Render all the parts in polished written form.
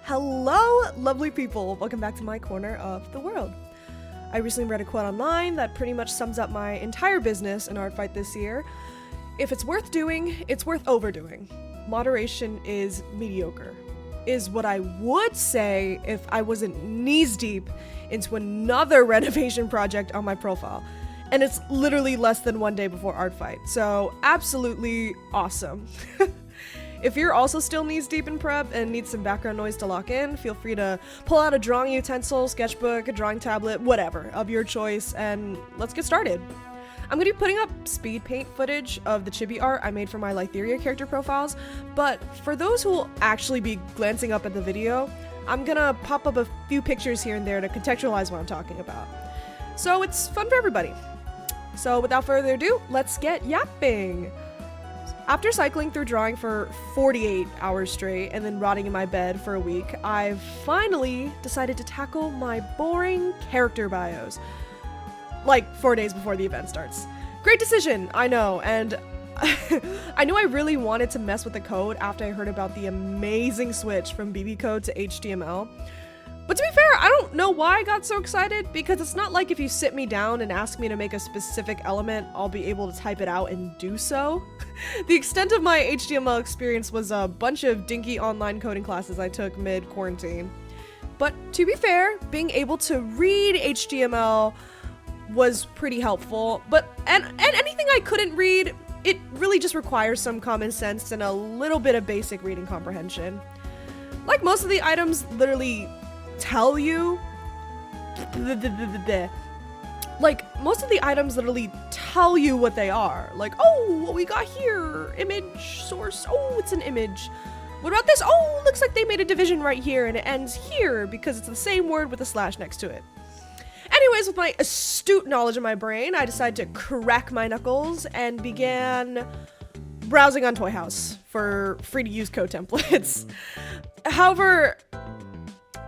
Hello, lovely people. Welcome back to my corner of the world. I recently read a quote online that pretty much sums up my entire business in Artfight this year. If it's worth doing, it's worth overdoing. Moderation is mediocre, is what I would say if I wasn't knees deep into another renovation project on my profile. And it's literally less than one day before Artfight, so absolutely awesome. If you're also still knees deep in prep and need some background noise to lock in, feel free to pull out a drawing utensil, sketchbook, a drawing tablet, whatever, of your choice, and let's get started. I'm going to be putting up speed paint footage of the chibi art I made for my Lythiria character profiles, but for those who will actually be glancing up at the video, I'm gonna pop up a few pictures here and there to contextualize what I'm talking about. So it's fun for everybody. So without further ado, let's get yapping! After cycling through drawing for 48 hours straight and then rotting in my bed for a week, I've finally decided to tackle my boring character bios. Like 4 days before the event starts. Great decision, I know, and I knew I really wanted to mess with the code after I heard about the amazing switch from BB code to HTML. But to be fair, I don't know why I got so excited, because it's not like if you sit me down and ask me to make a specific element, I'll be able to type it out and do so. The extent of my HTML experience was a bunch of dinky online coding classes I took mid-quarantine. But to be fair, being able to read HTML was pretty helpful, and anything I couldn't read, it really just requires some common sense and a little bit of basic reading comprehension. Like most of the items literally tell you, what they are. Like, oh, what we got here, image source, oh, it's an image. What about this? Oh, looks like they made a division right here and it ends here because it's the same word with a slash next to it. Anyways, with my astute knowledge of my brain, I decided to crack my knuckles and began browsing on Toy House for free-to-use code templates. However,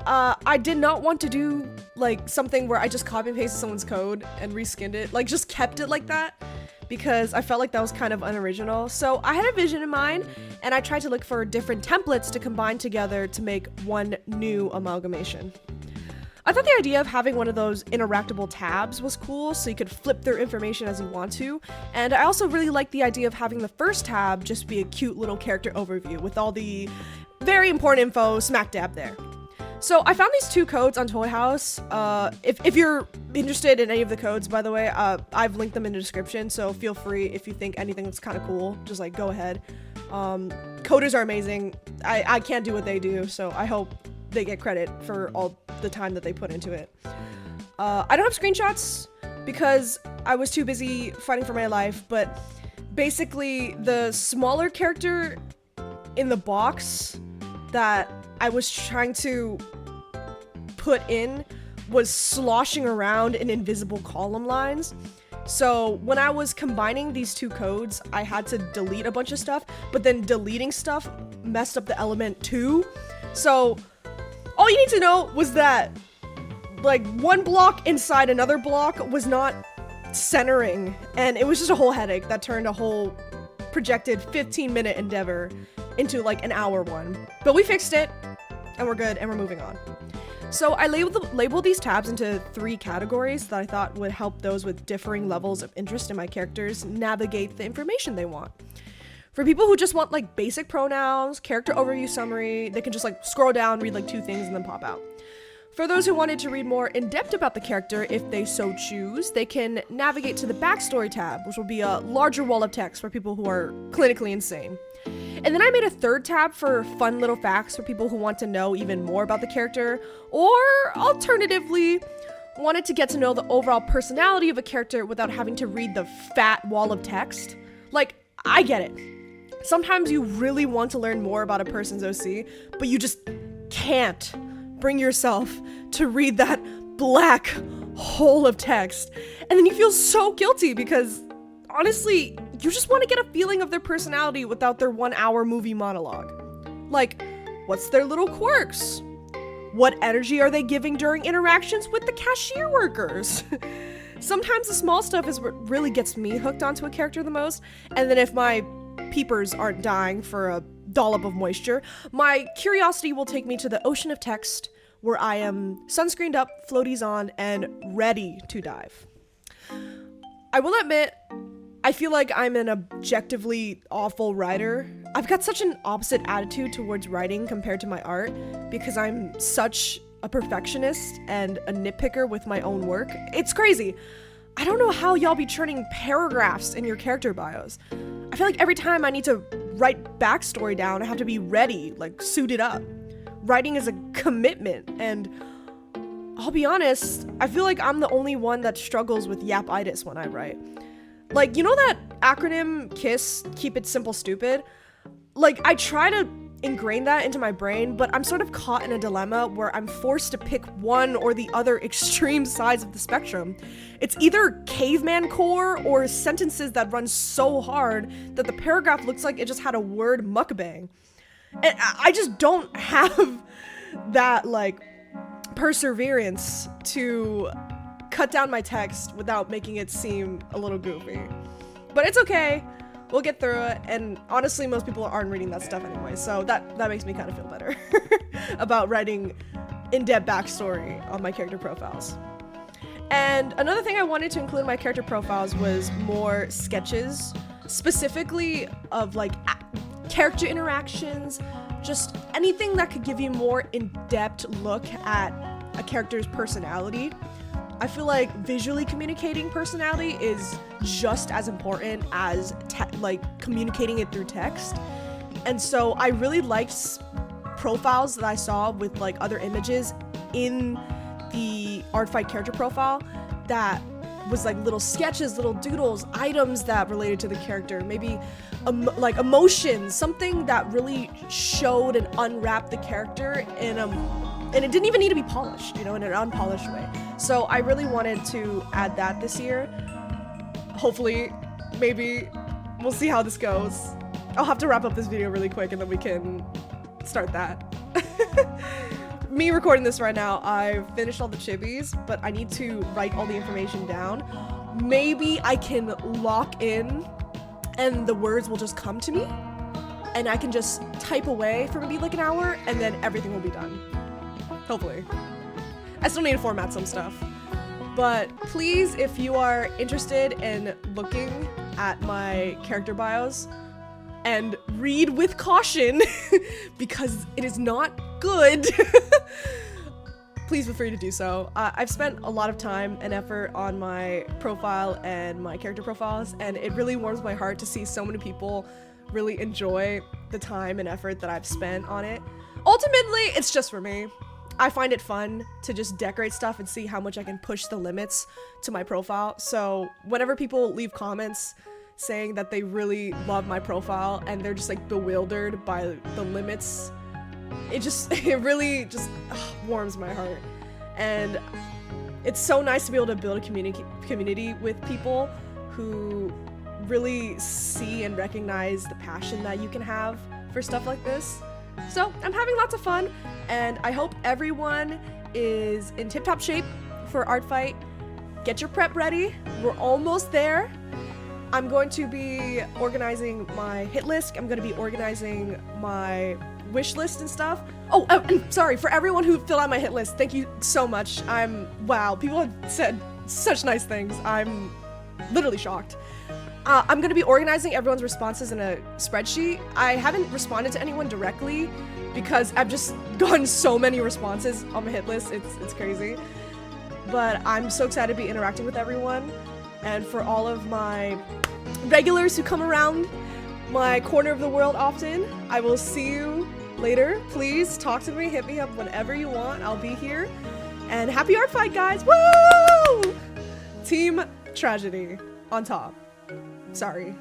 I did not want to do like something where I just copy and pasted someone's code and reskinned it, like just kept it like that, because I felt like that was kind of unoriginal. So I had a vision in mind, and I tried to look for different templates to combine together to make one new amalgamation. I thought the idea of having one of those interactable tabs was cool, so you could flip through information as you want to, and I also really liked the idea of having the first tab just be a cute little character overview with all the very important info smack dab there. So I found these two codes on Toy House. If you're interested in any of the codes, by the way, I've linked them in the description, so feel free if you think anything that's kind of cool, just like go ahead. Coders are amazing. I can't do what they do, so I hope they get credit for all the time that they put into it. I don't have screenshots because I was too busy fighting for my life, but basically the smaller character in the box that I was trying to put in was sloshing around in invisible column lines. So when I was combining these two codes, I had to delete a bunch of stuff, but then deleting stuff messed up the element too. So all you need to know was that like one block inside another block was not centering, and it was just a whole headache that turned a whole projected 15-minute endeavor into like an hour one. But we fixed it, and we're good, and we're moving on. So I labeled these tabs into 3 categories that I thought would help those with differing levels of interest in my characters navigate the information they want. For people who just want like basic pronouns, character overview summary, they can just like scroll down, read like 2 things, and then pop out. For those who wanted to read more in depth about the character, if they so choose, they can navigate to the backstory tab, which will be a larger wall of text for people who are clinically insane. And then I made a 3rd tab for fun little facts for people who want to know even more about the character, or alternatively, wanted to get to know the overall personality of a character without having to read the fat wall of text. Like, I get it. Sometimes you really want to learn more about a person's OC, but you just can't bring yourself to read that black hole of text. And then you feel so guilty because, honestly, you just want to get a feeling of their personality without their 1-hour movie monologue. Like, what's their little quirks? What energy are they giving during interactions with the cashier workers? Sometimes the small stuff is what really gets me hooked onto a character the most, and then if my peepers aren't dying for a dollop of moisture. My curiosity will take me to the ocean of text, where I am sunscreened up, floaties on, and ready to dive. I will admit, I feel like I'm an objectively awful writer. I've got such an opposite attitude towards writing compared to my art, because I'm such a perfectionist and a nitpicker with my own work. It's crazy. I don't know how y'all be churning paragraphs in your character bios. I feel like every time I need to write backstory down, I have to be ready, like suited up. Writing is a commitment, and I'll be honest, I feel like I'm the only one that struggles with yapitis when I write. Like, you know that acronym KISS, keep it simple stupid? Like, I try to ingrain that into my brain, but I'm sort of caught in a dilemma where I'm forced to pick one or the other extreme sides of the spectrum. It's either caveman core or sentences that run so hard that the paragraph looks like it just had a word mukbang. And I just don't have that, like, perseverance to cut down my text without making it seem a little goofy. But it's okay. We'll get through it, and honestly, most people aren't reading that stuff anyway, so that makes me kind of feel better about writing in-depth backstory on my character profiles. And another thing I wanted to include in my character profiles was more sketches, specifically of like character interactions, just anything that could give you more in-depth look at a character's personality. I feel like visually communicating personality is just as important as like communicating it through text. And so I really liked profiles that I saw with like other images in the Artfight character profile that was like little sketches, little doodles, items that related to the character, maybe like emotions, something that really showed and unwrapped the character in and it didn't even need to be polished, you know, in an unpolished way. So I really wanted to add that this year. Hopefully, maybe, we'll see how this goes. I'll have to wrap up this video really quick and then we can start that. Me recording this right now, I've finished all the chibis, but I need to write all the information down. Maybe I can lock in and the words will just come to me and I can just type away for maybe like an hour and then everything will be done. Hopefully. I still need to format some stuff. But please, if you are interested in looking at my character bios, and read with caution because it is not good, please feel free to do so. I've spent a lot of time and effort on my profile and my character profiles, and it really warms my heart to see so many people really enjoy the time and effort that I've spent on it. Ultimately, it's just for me. I find it fun to just decorate stuff and see how much I can push the limits to my profile. So whenever people leave comments saying that they really love my profile and they're just like bewildered by the limits, it really just warms my heart. And it's so nice to be able to build a community with people who really see and recognize the passion that you can have for stuff like this. So I'm having lots of fun, and I hope everyone is in tip-top shape for Artfight. Get your prep ready. We're almost there. I'm going to be organizing my hit list. I'm going to be organizing my wish list and stuff. Oh, and sorry, for everyone who filled out my hit list, thank you so much. Wow, people have said such nice things. I'm literally shocked. I'm going to be organizing everyone's responses in a spreadsheet. I haven't responded to anyone directly because I've just gotten so many responses on my hit list. It's crazy. But I'm so excited to be interacting with everyone. And for all of my regulars who come around my corner of the world often, I will see you later. Please talk to me, hit me up whenever you want. I'll be here. And happy Artfight, guys! Woo! Team Tragedy on top. Sorry.